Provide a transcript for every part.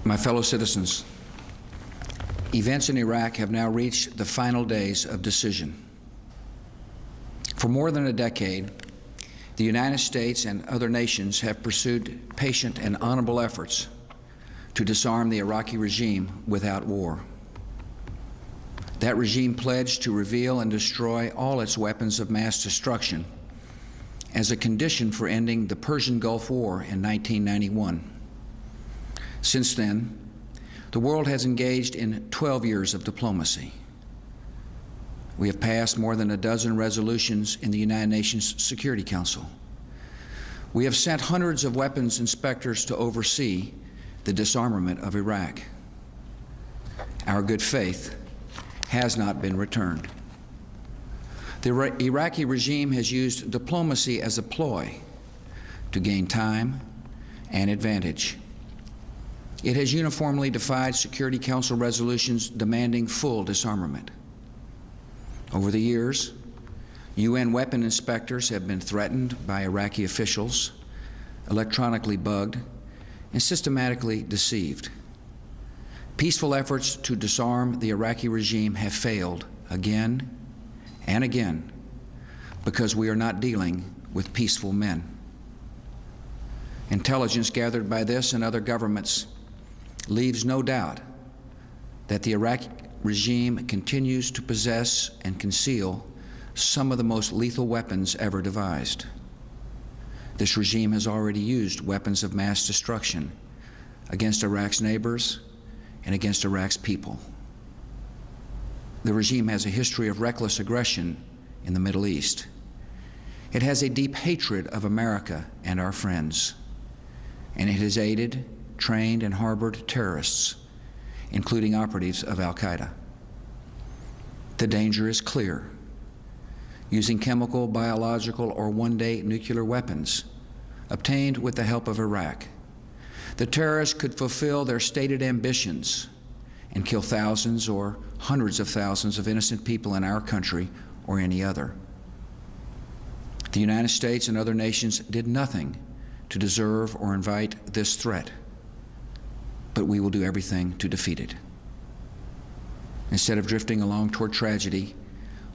My fellow citizens, events in Iraq have now reached the final days of decision. For more than a decade, the United States and other nations have pursued patient and honorable efforts to disarm the Iraqi regime without war. That regime pledged to reveal and destroy all its weapons of mass destruction as a condition for ending the Persian Gulf War in 1991. Since then, the world has engaged in 12 years of diplomacy. We have passed more than a dozen resolutions in the United Nations Security Council. We have sent hundreds of weapons inspectors to oversee the disarmament of Iraq. Our good faith has not been returned. The Iraqi regime has used diplomacy as a ploy to gain time and advantage. It has uniformly defied Security Council resolutions demanding full disarmament. Over the years, UN weapon inspectors have been threatened by Iraqi officials, electronically bugged, and systematically deceived. Peaceful efforts to disarm the Iraqi regime have failed again and again because we are not dealing with peaceful men. Intelligence gathered by this and other governments leaves no doubt that the Iraqi regime continues to possess and conceal some of the most lethal weapons ever devised. This regime has already used weapons of mass destruction against Iraq's neighbors and against Iraq's people. The regime has a history of reckless aggression in the Middle East. It has a deep hatred of America and our friends, and it has aided, trained, and harbored terrorists, including operatives of al-Qaeda. The danger is clear. Using chemical, biological, or one-day nuclear weapons obtained with the help of Iraq, the terrorists could fulfill their stated ambitions and kill thousands or hundreds of thousands of innocent people in our country or any other. The United States and other nations did nothing to deserve or invite this threat, but we will do everything to defeat it. Instead of drifting along toward tragedy,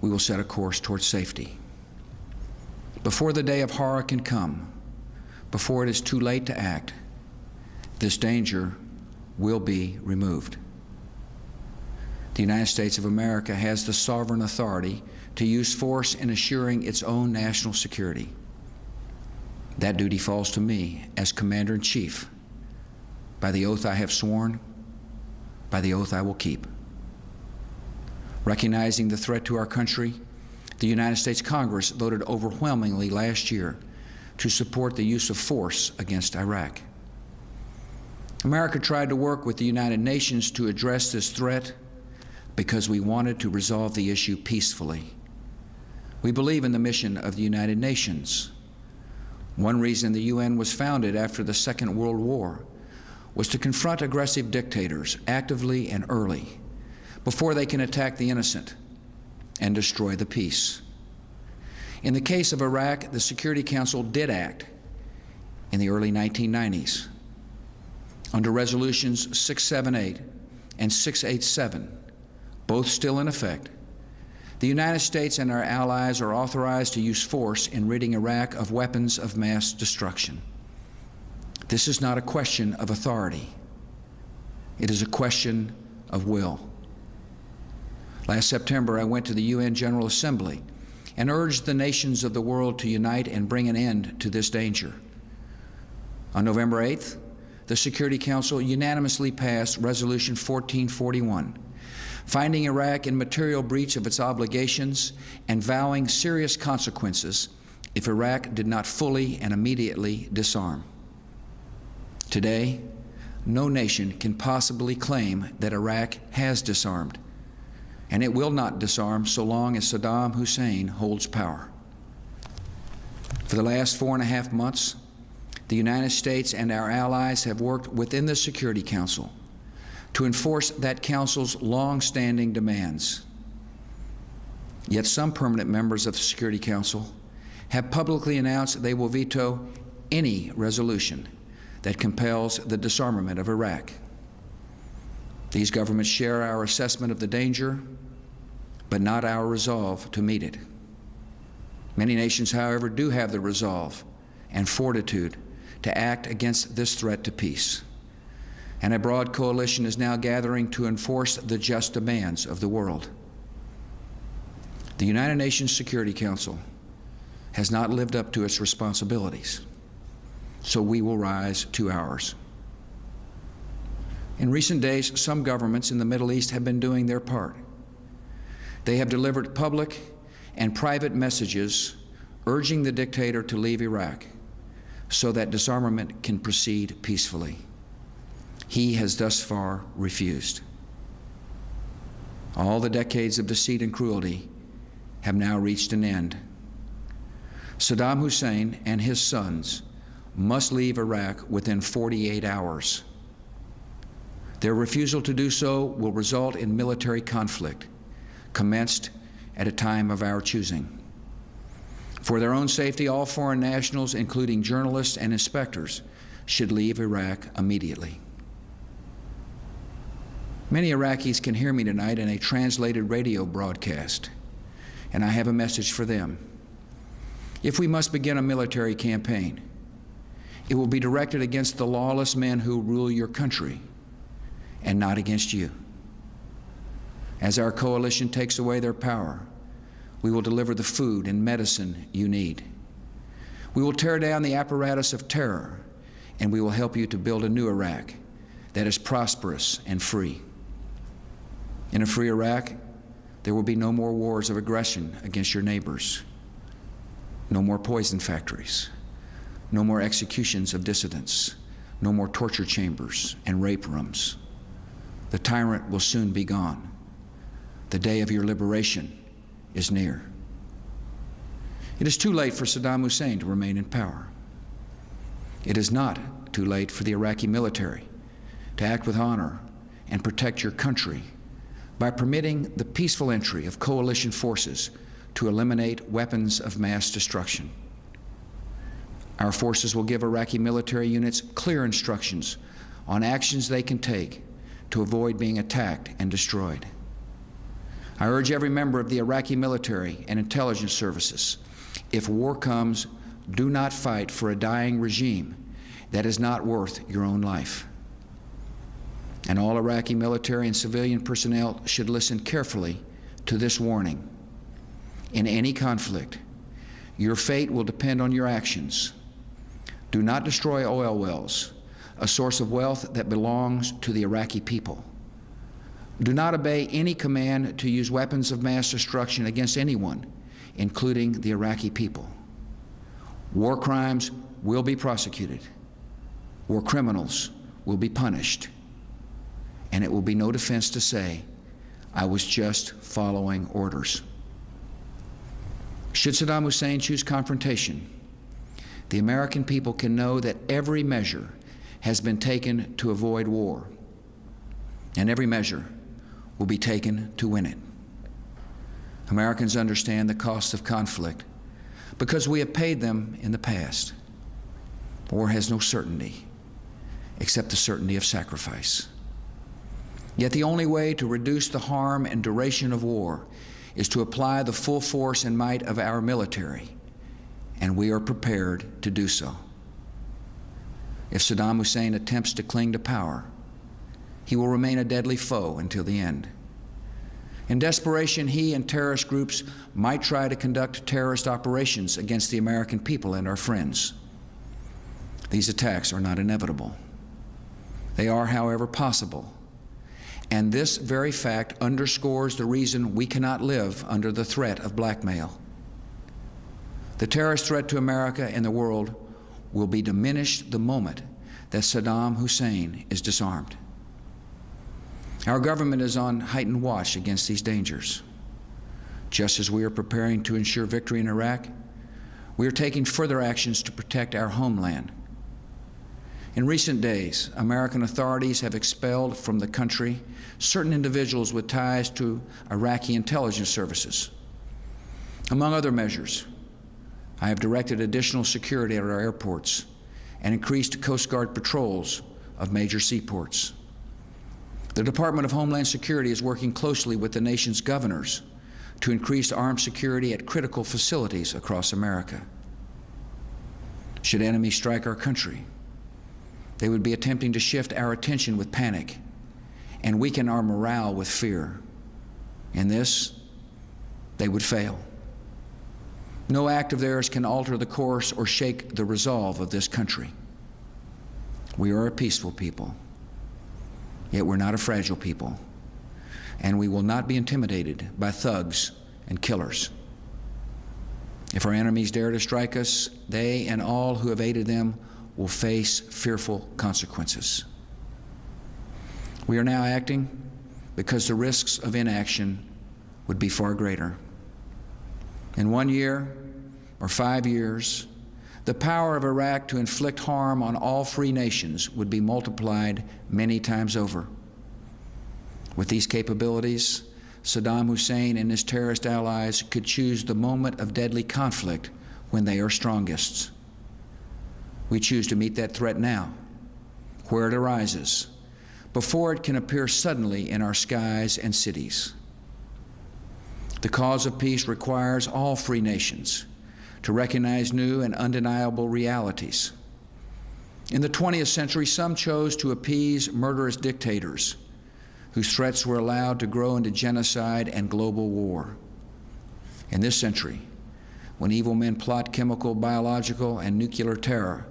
we will set a course toward safety. Before the day of horror can come, before it is too late to act, this danger will be removed. The United States of America has the sovereign authority to use force in assuring its own national security. That duty falls to me as Commander-in-Chief. By the oath I have sworn, by the oath I will keep. Recognizing the threat to our country, the United States Congress voted overwhelmingly last year to support the use of force against Iraq. America tried to work with the United Nations to address this threat because we wanted to resolve the issue peacefully. We believe in the mission of the United Nations. One reason the UN was founded after the Second World War was to confront aggressive dictators actively and early before they can attack the innocent and destroy the peace. In the case of Iraq, the Security Council did act in the early 1990s. Under Resolutions 678 and 687, both still in effect, the United States and our allies are authorized to use force in ridding Iraq of weapons of mass destruction. This is not a question of authority. It is a question of will. Last September, I went to the UN General Assembly and urged the nations of the world to unite and bring an end to this danger. On November 8th, the Security Council unanimously passed Resolution 1441, finding Iraq in material breach of its obligations and vowing serious consequences if Iraq did not fully and immediately disarm. Today, no nation can possibly claim that Iraq has disarmed, and it will not disarm so long as Saddam Hussein holds power. For the last 4.5 months, the United States and our allies have worked within the Security Council to enforce that Council's long-standing demands. Yet some permanent members of the Security Council have publicly announced they will veto any resolution that compels the disarmament of Iraq. These governments share our assessment of the danger, but not our resolve to meet it. Many nations, however, do have the resolve and fortitude to act against this threat to peace. And a broad coalition is now gathering to enforce the just demands of the world. The United Nations Security Council has not lived up to its responsibilities, so we will rise to ours. In recent days, some governments in the Middle East have been doing their part. They have delivered public and private messages urging the dictator to leave Iraq so that disarmament can proceed peacefully. He has thus far refused. All the decades of deceit and cruelty have now reached an end. Saddam Hussein and his sons must leave Iraq within 48 hours. Their refusal to do so will result in military conflict, commenced at a time of our choosing. For their own safety, all foreign nationals, including journalists and inspectors, should leave Iraq immediately. Many Iraqis can hear me tonight in a translated radio broadcast, and I have a message for them. If we must begin a military campaign, it will be directed against the lawless men who rule your country, and not against you. As our coalition takes away their power, we will deliver the food and medicine you need. We will tear down the apparatus of terror, and we will help you to build a new Iraq that is prosperous and free. In a free Iraq, there will be no more wars of aggression against your neighbors, no more poison factories, no more executions of dissidents, no more torture chambers and rape rooms. The tyrant will soon be gone. The day of your liberation is near. It is too late for Saddam Hussein to remain in power. It is not too late for the Iraqi military to act with honor and protect your country by permitting the peaceful entry of coalition forces to eliminate weapons of mass destruction. Our forces will give Iraqi military units clear instructions on actions they can take to avoid being attacked and destroyed. I urge every member of the Iraqi military and intelligence services, if war comes, do not fight for a dying regime that is not worth your own life. And all Iraqi military and civilian personnel should listen carefully to this warning. In any conflict, your fate will depend on your actions. Do not destroy oil wells, a source of wealth that belongs to the Iraqi people. Do not obey any command to use weapons of mass destruction against anyone, including the Iraqi people. War crimes will be prosecuted. War criminals will be punished. And it will be no defense to say, I was just following orders. Should Saddam Hussein choose confrontation, the American people can know that every measure has been taken to avoid war, and every measure will be taken to win it. Americans understand the cost of conflict because we have paid them in the past. War has no certainty except the certainty of sacrifice. Yet the only way to reduce the harm and duration of war is to apply the full force and might of our military, and we are prepared to do so. If Saddam Hussein attempts to cling to power, he will remain a deadly foe until the end. In desperation, he and terrorist groups might try to conduct terrorist operations against the American people and our friends. These attacks are not inevitable. They are, however, possible. And this very fact underscores the reason we cannot live under the threat of blackmail. The terrorist threat to America and the world will be diminished the moment that Saddam Hussein is disarmed. Our government is on heightened watch against these dangers. Just as we are preparing to ensure victory in Iraq, we are taking further actions to protect our homeland. In recent days, American authorities have expelled from the country certain individuals with ties to Iraqi intelligence services. Among other measures, I have directed additional security at our airports and increased Coast Guard patrols of major seaports. The Department of Homeland Security is working closely with the nation's governors to increase armed security at critical facilities across America. Should enemies strike our country, they would be attempting to shift our attention with panic and weaken our morale with fear. In this, they would fail. No act of theirs can alter the course or shake the resolve of this country. We are a peaceful people, yet we're not a fragile people, and we will not be intimidated by thugs and killers. If our enemies dare to strike us, they and all who have aided them will face fearful consequences. We are now acting because the risks of inaction would be far greater. In 1 year or 5 years, the power of Iraq to inflict harm on all free nations would be multiplied many times over. With these capabilities, Saddam Hussein and his terrorist allies could choose the moment of deadly conflict when they are strongest. We choose to meet that threat now, where it arises, before it can appear suddenly in our skies and cities. The cause of peace requires all free nations to recognize new and undeniable realities. In the 20th century, some chose to appease murderous dictators whose threats were allowed to grow into genocide and global war. In this century, when evil men plot chemical, biological, and nuclear terror,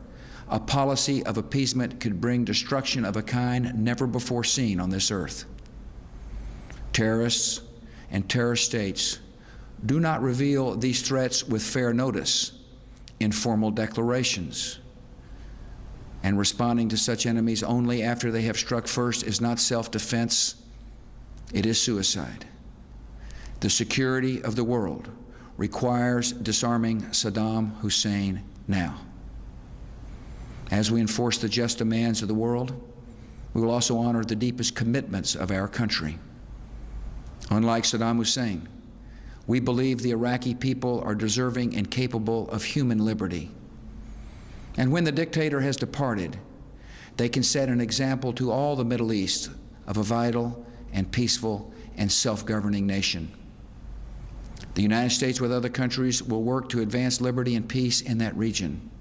a policy of appeasement could bring destruction of a kind never before seen on this earth. Terrorists and terrorist states do not reveal these threats with fair notice in formal declarations. And responding to such enemies only after they have struck first is not self-defense, it is suicide. The security of the world requires disarming Saddam Hussein now. As we enforce the just demands of the world, we will also honor the deepest commitments of our country. Unlike Saddam Hussein, we believe the Iraqi people are deserving and capable of human liberty. And when the dictator has departed, they can set an example to all the Middle East of a vital and peaceful and self-governing nation. The United States, with other countries, will work to advance liberty and peace in that region.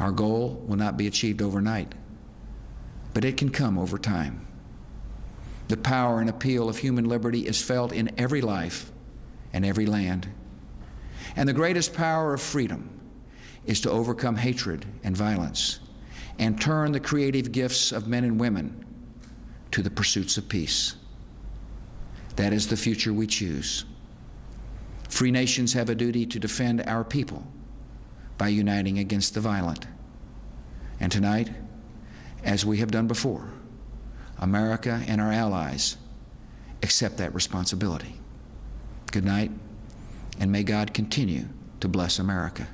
Our goal will not be achieved overnight, but it can come over time. The power and appeal of human liberty is felt in every life and every land. And the greatest power of freedom is to overcome hatred and violence and turn the creative gifts of men and women to the pursuits of peace. That is the future we choose. Free nations have a duty to defend our people by uniting against the violent. And tonight, as we have done before, America and our allies accept that responsibility. Good night, and may God continue to bless America.